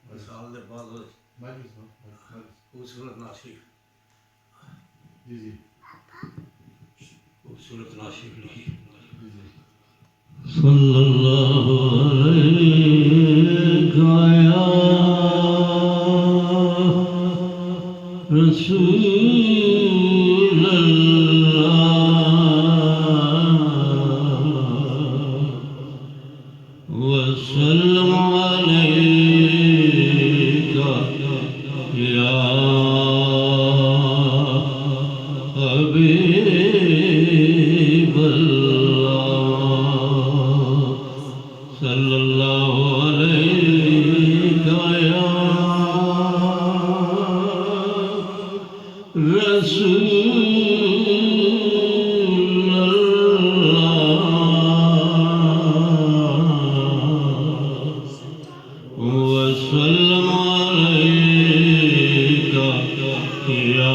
وصال دے بعد خوبصورت ناشف جی خوبصورت ناشف لکھی صلی اللہ علیہ یا رسول اللہ وسلم علیک یا حبیب اللہ صلی اللہ علیہ یا رسول اللہ وسلم علیک یا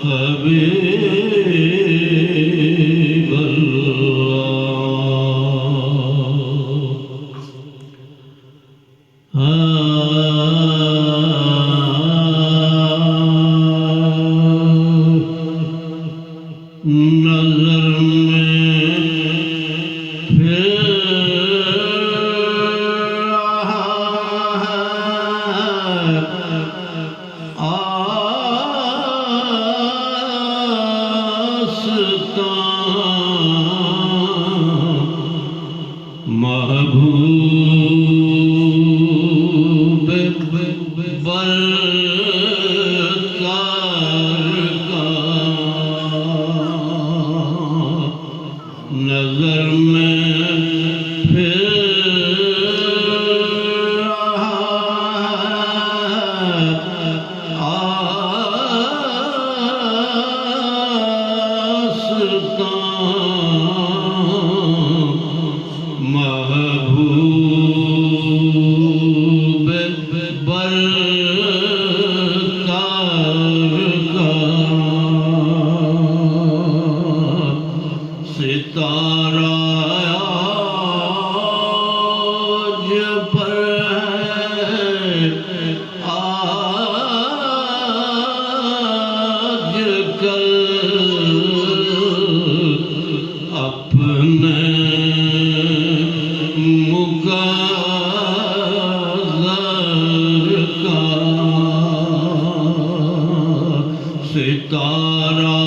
حبیب نظر میں پھر رہا ہے آستان محبوب برکار کا نظر میں پھر رہا ہے آستان محبوب برکار کا ستارہ آج پر ہے آج کل اپنے مقدر کا ستارہ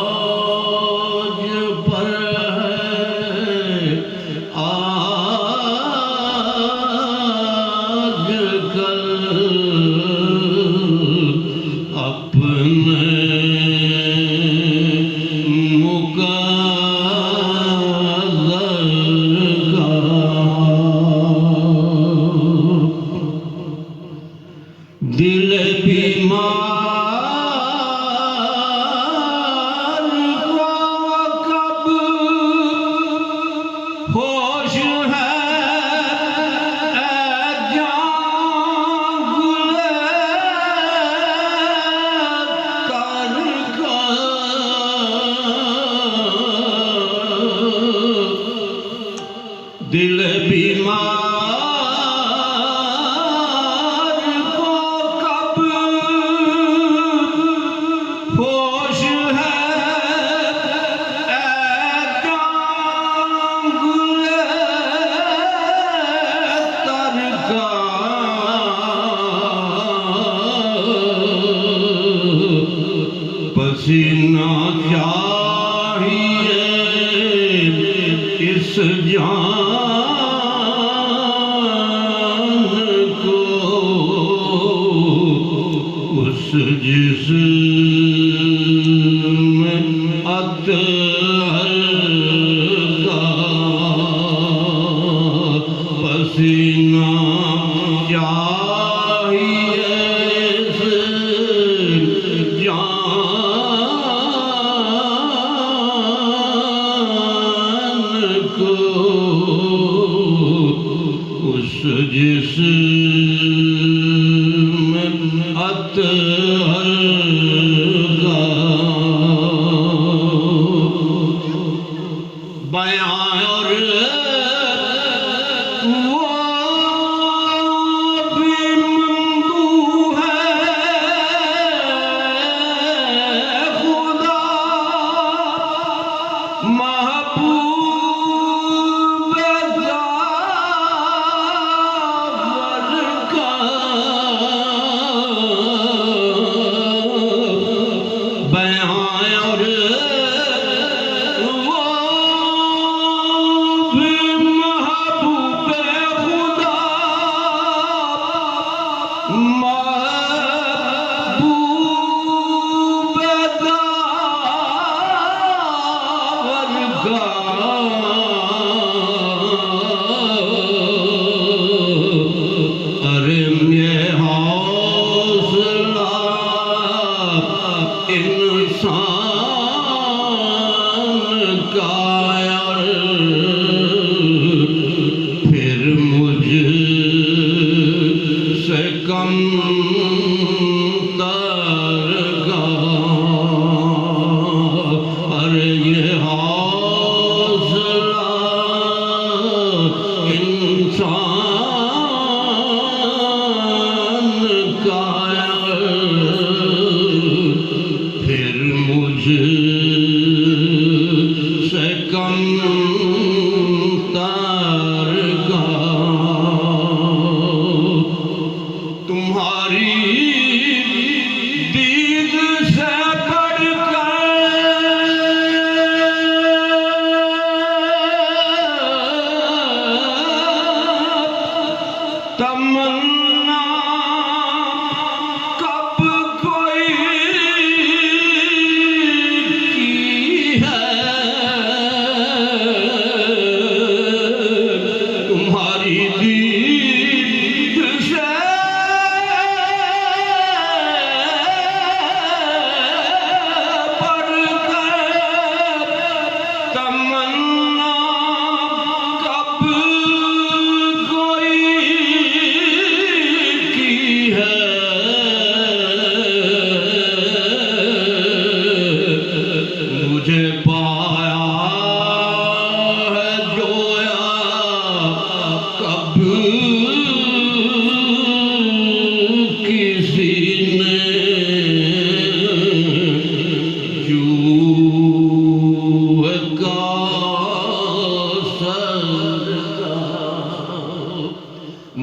آج پر ہے آج کل اپنے دل بیمار کو کب ہوش ہے اے جان گلے تر کا دل بیمار ہوش ہے اے جان گلے تر کا پسینہ چاہیے اس جان کو اس جسم اطہر کا پسینہ چاہیے اس جان کو اس جسم اطہر کا بیان اور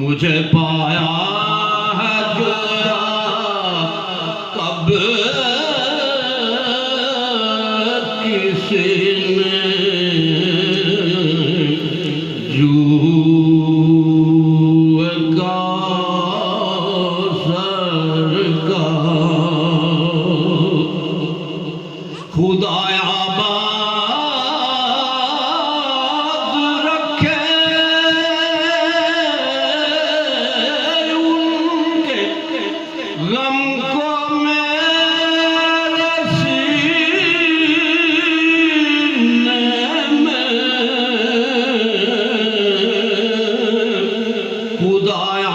مجھے پایا ہے جو کب کسی نے خدایا آباد رکھے ان کے غم کو میرے سینے میں خدایا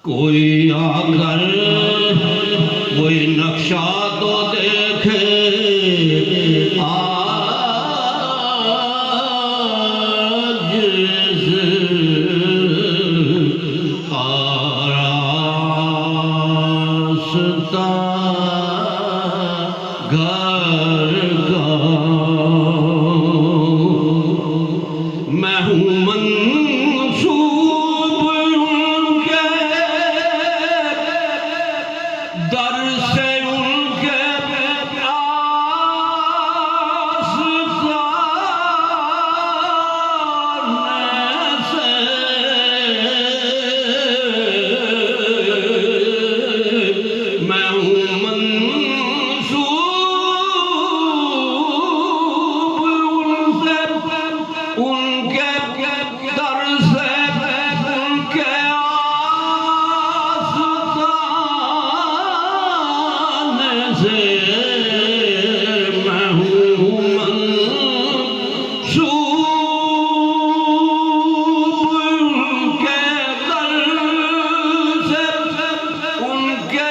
کوئی آ کر کوئی نقشہ تو دیکھے آج آراستہ گھر کا میں ہوں منسوب ان کے در سے ان کے آستانے سے میں ہوں منسوب ان کے در سے ان کے آستانے سے میں ہوں منسوب ان کے در سے ان کے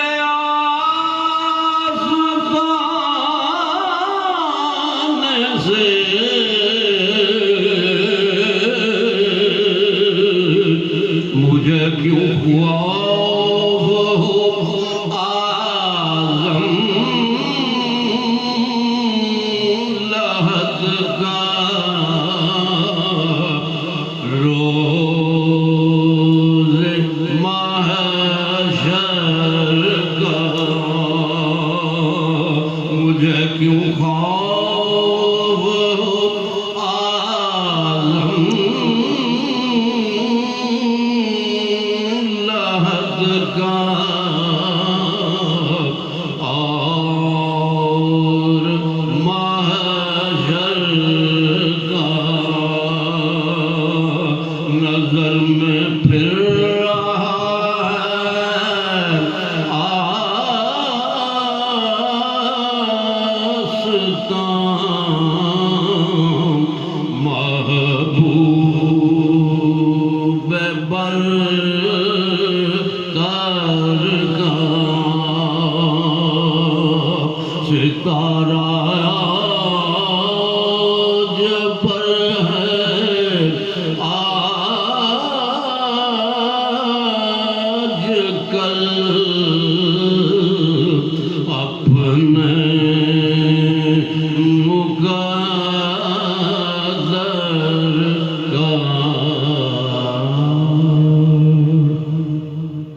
آستانے سے مجھے کیوں خواب ہو اعظم لحد کا روز محشر کا مجھے کیوں خواب ہو اعظم لحد کا اور محشر کا نظر میں پھر رہا ہے آستان محبوب بر